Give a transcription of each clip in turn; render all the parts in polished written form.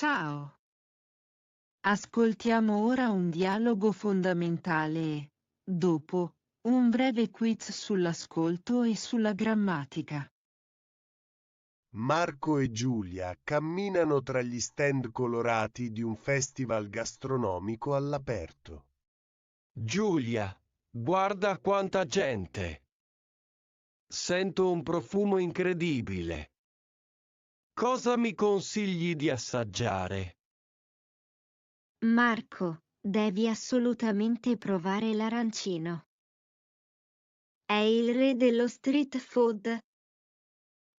Ciao. Ascoltiamo ora un dialogo fondamentale e, dopo, un breve quiz sull'ascolto e sulla grammatica. Marco e Giulia camminano tra gli stand colorati di un festival gastronomico all'aperto. Giulia, guarda quanta gente! Sento un profumo incredibile. Cosa mi consigli di assaggiare? Marco, devi assolutamente provare l'arancino. È il re dello street food.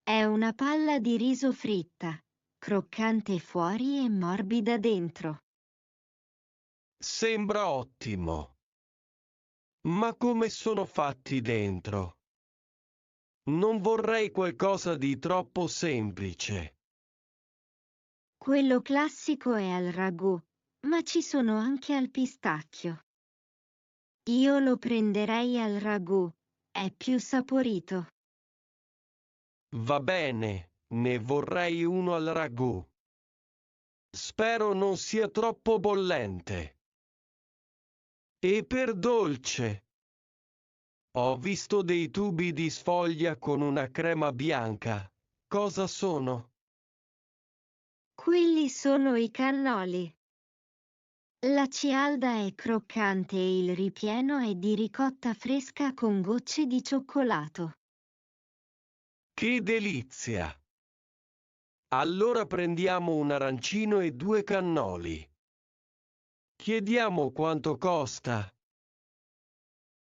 È una palla di riso fritta, croccante fuori e morbida dentro. Sembra ottimo. Ma come sono fatti dentro? Non vorrei qualcosa di troppo semplice. Quello classico è al ragù, ma ci sono anche al pistacchio. Io lo prenderei al ragù, è più saporito. Va bene, ne vorrei uno al ragù. Spero non sia troppo bollente. E per dolce? Ho visto dei tubi di sfoglia con una crema bianca. Cosa sono? Quelli sono i cannoli. La cialda è croccante e il ripieno è di ricotta fresca con gocce di cioccolato. Che delizia! Allora prendiamo un arancino e 2 cannoli. Chiediamo quanto costa.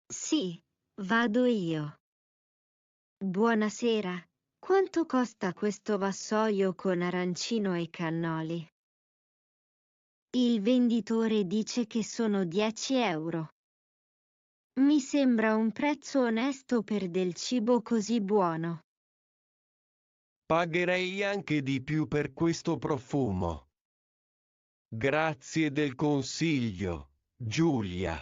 Sì, vado io. Buonasera. Quanto costa questo vassoio con arancino e cannoli? Il venditore dice che sono 10 euro. Mi sembra un prezzo onesto per del cibo così buono. Pagherei anche di più per questo profumo. Grazie del consiglio, Giulia.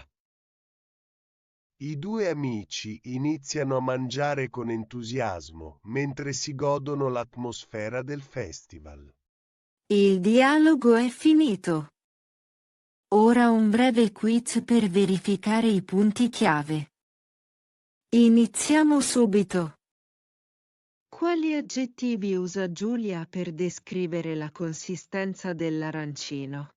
I due amici iniziano a mangiare con entusiasmo mentre si godono l'atmosfera del festival. Il dialogo è finito. Ora un breve quiz per verificare i punti chiave. Iniziamo subito. Quali aggettivi usa Giulia per descrivere la consistenza dell'arancino?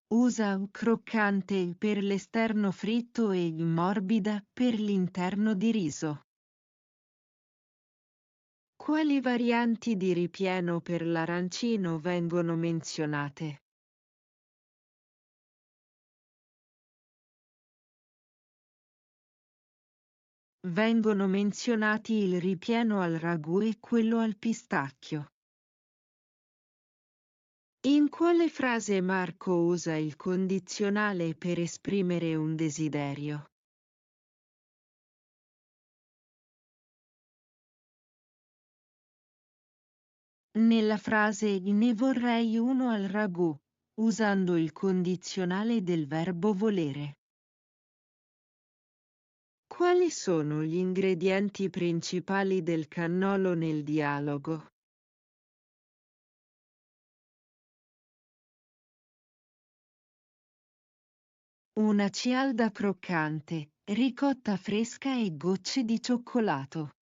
Usa croccante per l'esterno fritto e morbida per l'interno di riso. Quali varianti di ripieno per l'arancino vengono menzionate? Vengono menzionati il ripieno al ragù e quello al pistacchio. In quale frase Marco usa il condizionale per esprimere un desiderio? Nella frase ne vorrei uno al ragù, usando il condizionale del verbo volere. Quali sono gli ingredienti principali del cannolo nel dialogo? Una cialda croccante, ricotta fresca e gocce di cioccolato.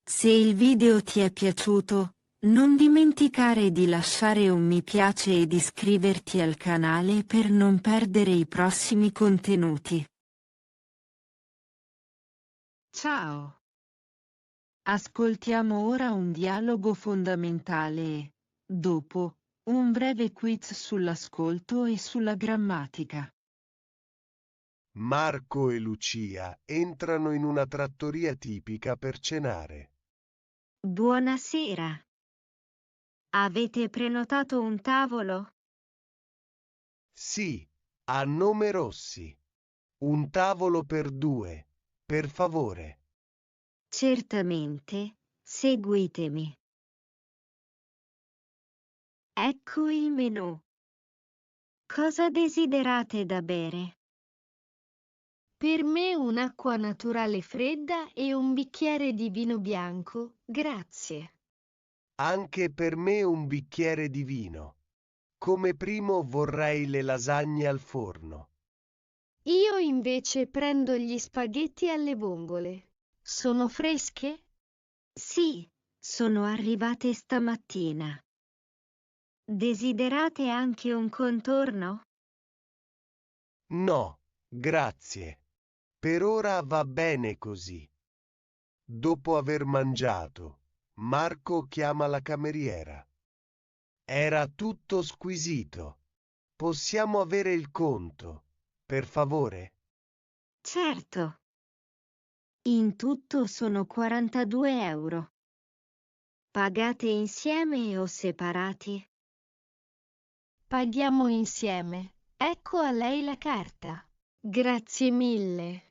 Se il video ti è piaciuto, non dimenticare di lasciare un mi piace ed iscriverti al canale per non perdere i prossimi contenuti. Ciao! Ascoltiamo ora un dialogo fondamentale e, dopo, un breve quiz sull'ascolto e sulla grammatica. Marco e Lucia entrano in una trattoria tipica per cenare. Buonasera. Avete prenotato un tavolo? Sì, a nome Rossi. Un tavolo per due, per favore. Certamente, seguitemi. Ecco il menù. Cosa desiderate da bere? Per me un'acqua naturale fredda e un bicchiere di vino bianco, grazie. Anche per me un bicchiere di vino. Come primo vorrei le lasagne al forno. Io invece prendo gli spaghetti alle vongole. Sono fresche? Sì, sono arrivate stamattina. Desiderate anche un contorno? No, grazie. Per ora va bene così. Dopo aver mangiato, Marco chiama la cameriera. Era tutto squisito. Possiamo avere il conto, per favore? Certo. In tutto sono 42 euro. Pagate insieme o separati? Paghiamo insieme. Ecco a lei la carta. Grazie mille.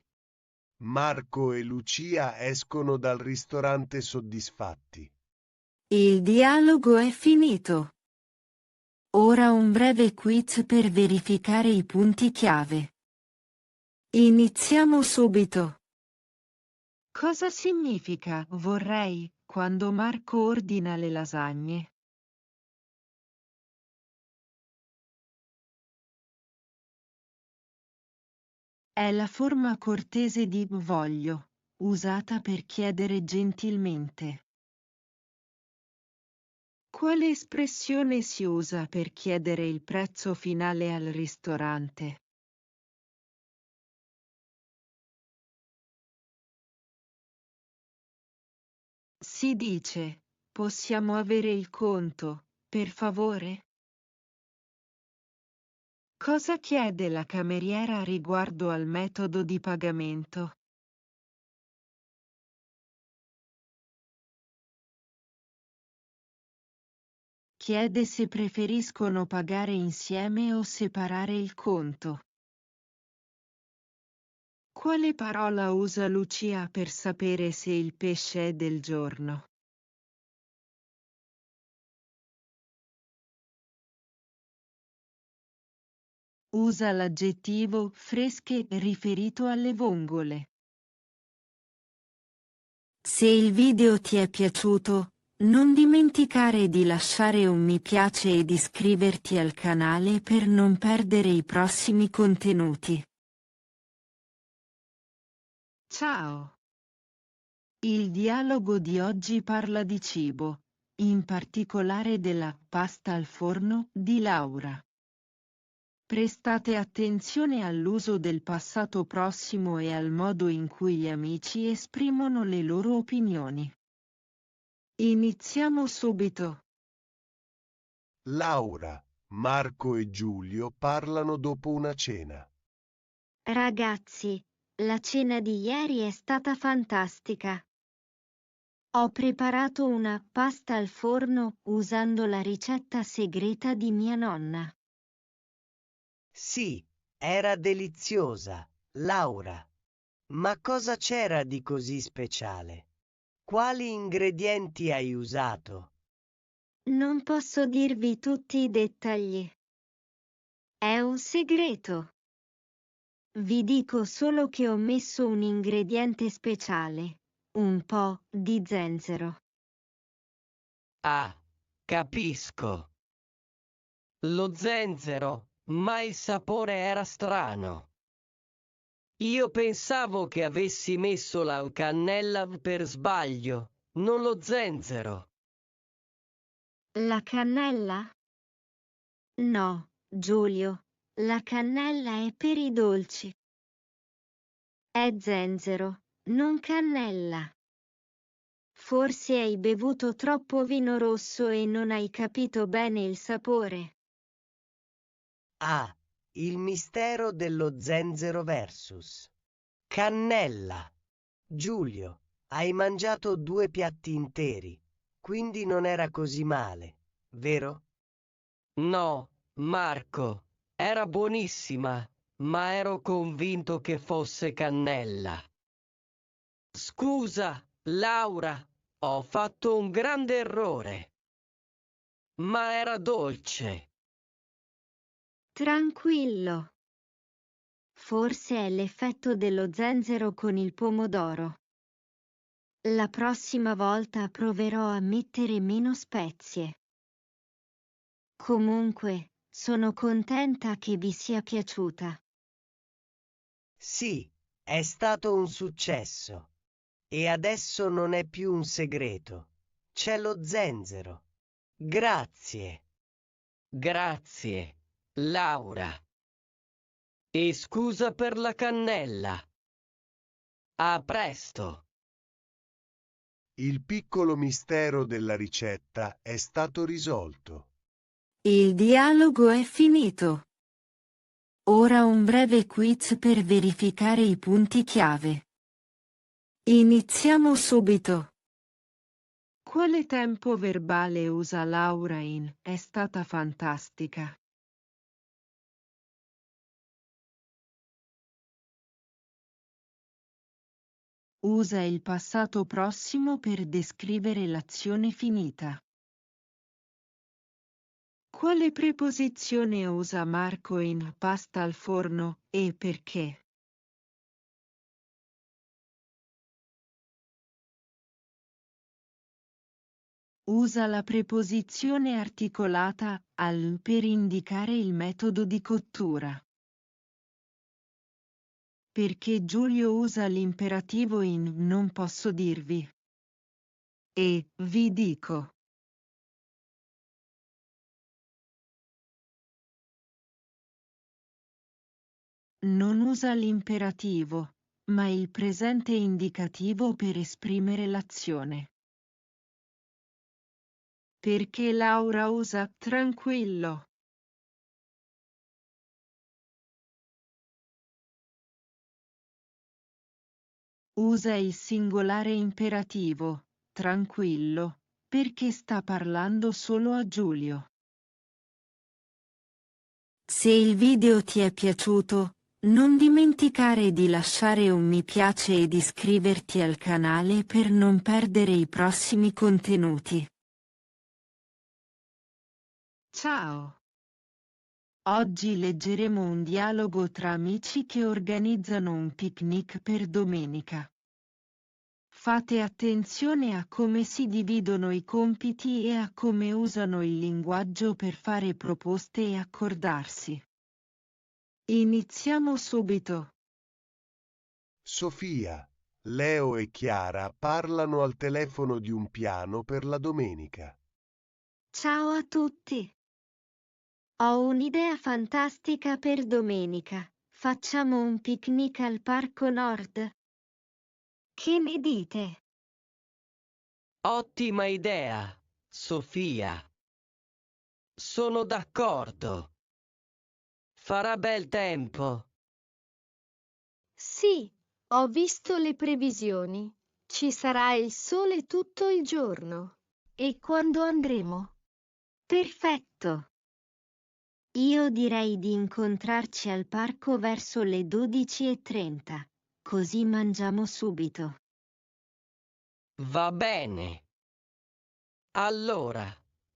Marco e Lucia escono dal ristorante soddisfatti. Il dialogo è finito. Ora un breve quiz per verificare i punti chiave. Iniziamo subito. Cosa significa vorrei quando Marco ordina le lasagne? È la forma cortese di voglio, usata per chiedere gentilmente. Quale espressione si usa per chiedere il prezzo finale al ristorante? Si dice, possiamo avere il conto, per favore? Cosa chiede la cameriera riguardo al metodo di pagamento? Chiede se preferiscono pagare insieme o separare il conto. Quale parola usa Lucia per sapere se il pesce è del giorno? Usa l'aggettivo fresche riferito alle vongole. Se il video ti è piaciuto, non dimenticare di lasciare un mi piace ed iscriverti al canale per non perdere i prossimi contenuti. Ciao! Il dialogo di oggi parla di cibo, in particolare della pasta al forno di Laura. Prestate attenzione all'uso del passato prossimo e al modo in cui gli amici esprimono le loro opinioni. Iniziamo subito. Laura, Marco e Giulio parlano dopo una cena. Ragazzi, la cena di ieri è stata fantastica. Ho preparato una pasta al forno usando la ricetta segreta di mia nonna. Sì, era deliziosa, Laura. Ma cosa c'era di così speciale? Quali ingredienti hai usato? Non posso dirvi tutti i dettagli. È un segreto. Vi dico solo che ho messo un ingrediente speciale, un po' di zenzero. Ah, capisco. Lo zenzero, ma il sapore era strano. Io pensavo che avessi messo la cannella per sbaglio, non lo zenzero. La cannella? No, Giulio, la cannella è per i dolci. È zenzero, non cannella. Forse hai bevuto troppo vino rosso e non hai capito bene il sapore. Ah, il mistero dello zenzero versus. Cannella. Giulio, hai mangiato 2 piatti interi, quindi non era così male, vero? No, Marco, era buonissima, ma ero convinto che fosse cannella. Scusa, Laura, ho fatto un grande errore. Ma era dolce. Tranquillo. Forse è l'effetto dello zenzero con il pomodoro. La prossima volta proverò a mettere meno spezie. Comunque, sono contenta che vi sia piaciuta. Sì, è stato un successo. E adesso non è più un segreto. C'è lo zenzero. Grazie. Grazie, Laura. E scusa per la cannella. A presto. Il piccolo mistero della ricetta è stato risolto. Il dialogo è finito. Ora un breve quiz per verificare i punti chiave. Iniziamo subito. Quale tempo verbale usa Laura in "è stata fantastica"? Usa il passato prossimo per descrivere l'azione finita. Quale preposizione usa Marco in "pasta al forno" e perché? Usa la preposizione articolata "al" per indicare il metodo di cottura. Perché Giulio usa l'imperativo in "non posso dirvi" e "vi dico". Non usa l'imperativo, ma il presente indicativo per esprimere l'azione. Perché Laura usa "tranquillo". Usa il singolare imperativo, tranquillo, perché sta parlando solo a Giulio. Se il video ti è piaciuto, non dimenticare di lasciare un mi piace ed iscriverti al canale per non perdere i prossimi contenuti. Ciao! Oggi leggeremo un dialogo tra amici che organizzano un picnic per domenica. Fate attenzione a come si dividono i compiti e a come usano il linguaggio per fare proposte e accordarsi. Iniziamo subito. Sofia, Leo e Chiara parlano al telefono di un piano per la domenica. Ciao a tutti! Ho un'idea fantastica per domenica. Facciamo un picnic al Parco Nord. Che ne dite? Ottima idea, Sofia. Sono d'accordo. Farà bel tempo. Sì, ho visto le previsioni. Ci sarà il sole tutto il giorno. E quando andremo? Perfetto! Io direi di incontrarci al parco verso le 12:30, così mangiamo subito. Va bene. Allora,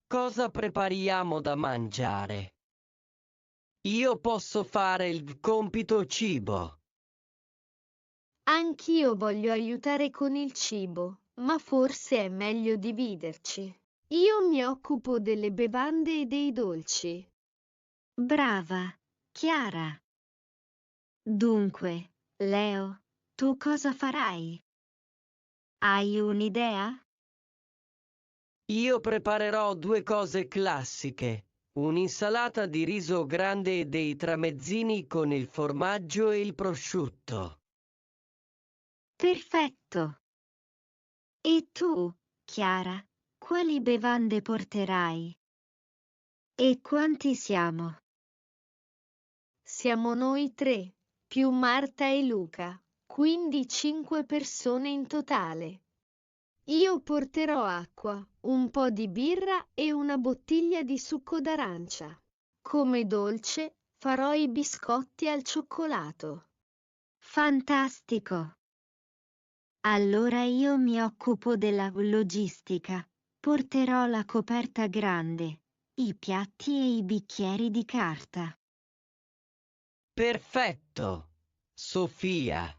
cosa prepariamo da mangiare? Io posso fare il compito cibo. Anch'io voglio aiutare con il cibo, ma forse è meglio dividerci. Io mi occupo delle bevande e dei dolci. Brava, Chiara! Dunque, Leo, tu cosa farai? Hai un'idea? Io preparerò due cose classiche. Un'insalata di riso grande e dei tramezzini con il formaggio e il prosciutto. Perfetto! E tu, Chiara, quali bevande porterai? E quanti siamo? Siamo noi tre, più Marta e Luca, quindi 5 persone in totale. Io porterò acqua, un po' di birra e una bottiglia di succo d'arancia. Come dolce farò i biscotti al cioccolato. Fantastico! Allora io mi occupo della logistica. Porterò la coperta grande, i piatti e i bicchieri di carta. Perfetto! Sofia.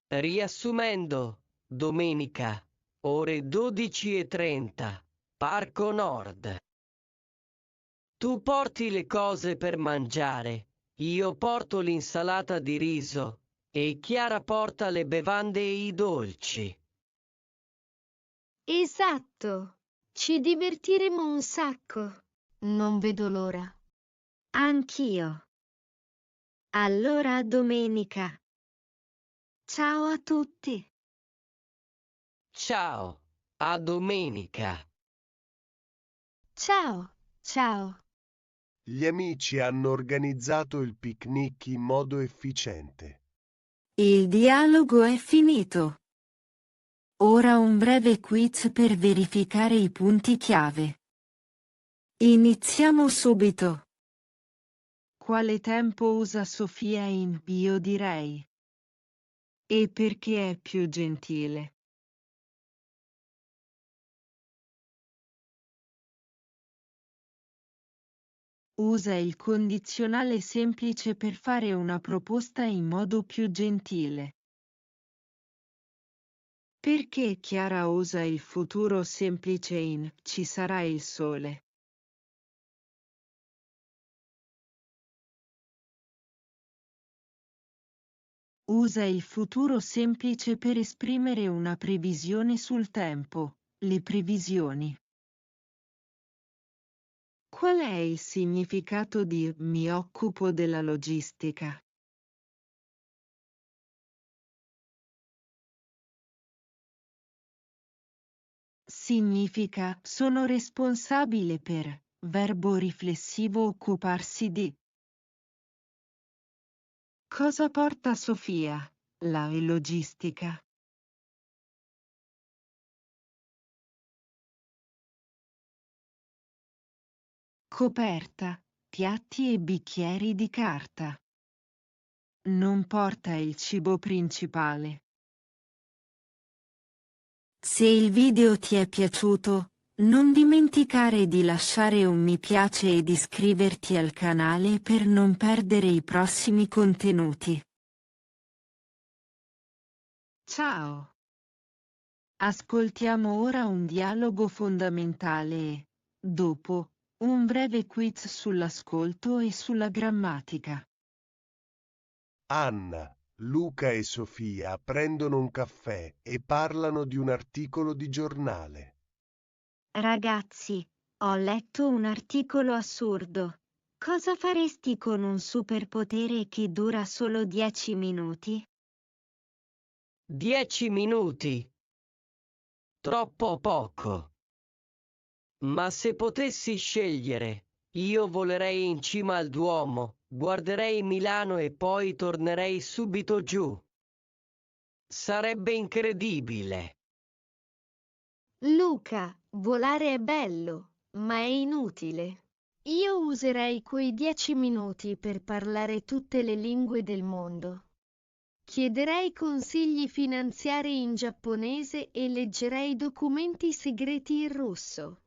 Riassumendo, domenica, ore 12:30, Parco Nord. Tu porti le cose per mangiare, io porto l'insalata di riso, e Chiara porta le bevande e i dolci. Esatto. Ci divertiremo un sacco. Non vedo l'ora. Anch'io. Allora a domenica. Ciao a tutti. Ciao, a domenica. Ciao, ciao. Gli amici hanno organizzato il picnic in modo efficiente. Il dialogo è finito. Ora un breve quiz per verificare i punti chiave. Iniziamo subito. Quale tempo usa Sofia in io direi? E perché è più gentile? Usa il condizionale semplice per fare una proposta in modo più gentile. Perché Chiara usa il futuro semplice in ci sarà il sole? Usa il futuro semplice per esprimere una previsione sul tempo, le previsioni. Qual è il significato di mi occupo della logistica? Significa sono responsabile per, verbo riflessivo occuparsi di. Cosa porta Sofia, la logistica? Coperta, piatti e bicchieri di carta. Non porta il cibo principale. Se il video ti è piaciuto, non dimenticare di lasciare un mi piace ed iscriverti al canale per non perdere i prossimi contenuti. Ciao! Ascoltiamo ora un dialogo fondamentale e, dopo, un breve quiz sull'ascolto e sulla grammatica. Anna, Luca e Sofia prendono un caffè e parlano di un articolo di giornale. Ragazzi, ho letto un articolo assurdo. Cosa faresti con un superpotere che dura solo 10 minuti? 10 minuti. Troppo poco. Ma se potessi scegliere, io volerei in cima al Duomo, guarderei Milano e poi tornerei subito giù. Sarebbe incredibile. Luca, volare è bello, ma è inutile. Io userei quei 10 minuti per parlare tutte le lingue del mondo. Chiederei consigli finanziari in giapponese e leggerei documenti segreti in russo.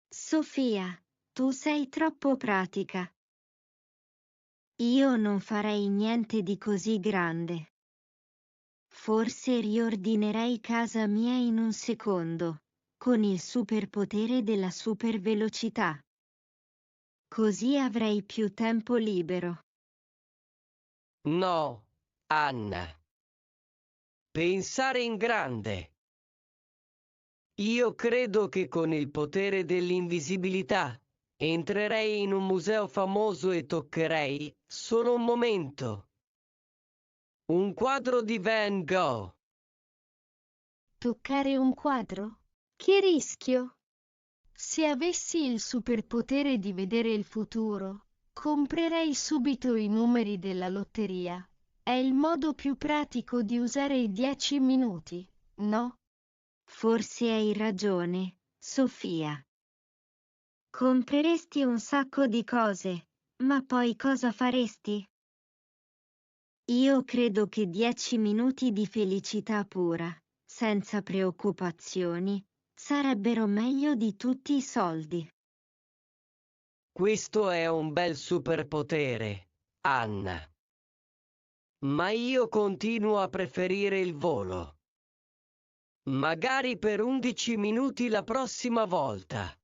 Sofia, tu sei troppo pratica. Io non farei niente di così grande. Forse riordinerei casa mia in un secondo, con il superpotere della supervelocità. Così avrei più tempo libero. No, Anna. Pensare in grande. Io credo che con il potere dell'invisibilità entrerei in un museo famoso e toccherei, solo un momento, un quadro di Van Gogh. Toccare un quadro? Che rischio! Se avessi il superpotere di vedere il futuro, comprerei subito i numeri della lotteria. È il modo più pratico di usare i 10 minuti, no? Forse hai ragione, Sofia. Compreresti un sacco di cose, ma poi cosa faresti? Io credo che 10 minuti di felicità pura, senza preoccupazioni, sarebbero meglio di tutti i soldi. Questo è un bel superpotere, Anna. Ma io continuo a preferire il volo. Magari per 11 minuti la prossima volta.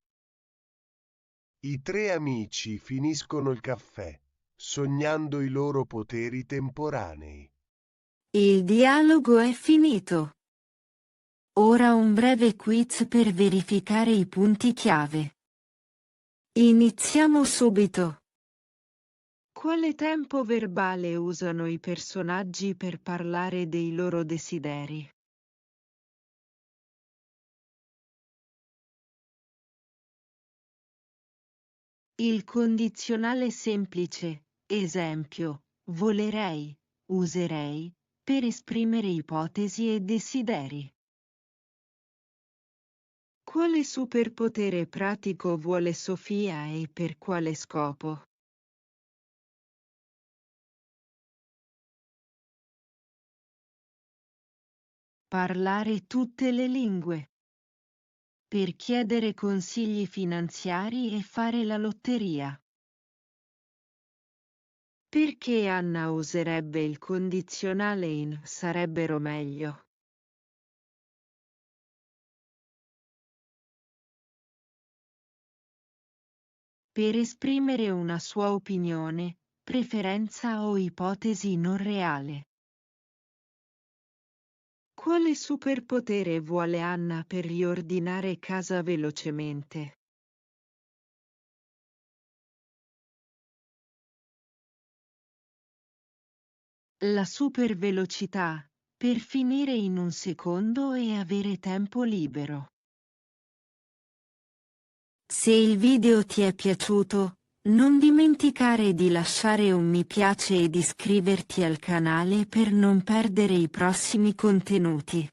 I tre amici finiscono il caffè, sognando i loro poteri temporanei. Il dialogo è finito. Ora un breve quiz per verificare i punti chiave. Iniziamo subito. Quale tempo verbale usano i personaggi per parlare dei loro desideri? Il condizionale semplice, esempio, volerei, userei, per esprimere ipotesi e desideri. Quale superpotere pratico vuole Sofia e per quale scopo? Parlare tutte le lingue. Per chiedere consigli finanziari e fare la lotteria. Perché Anna userebbe il condizionale in sarebbero meglio? Per esprimere una sua opinione, preferenza o ipotesi non reale. Quale superpotere vuole Anna per riordinare casa velocemente? La supervelocità, per finire in un secondo e avere tempo libero. Se il video ti è piaciuto, non dimenticare di lasciare un mi piace ed iscriverti al canale per non perdere i prossimi contenuti.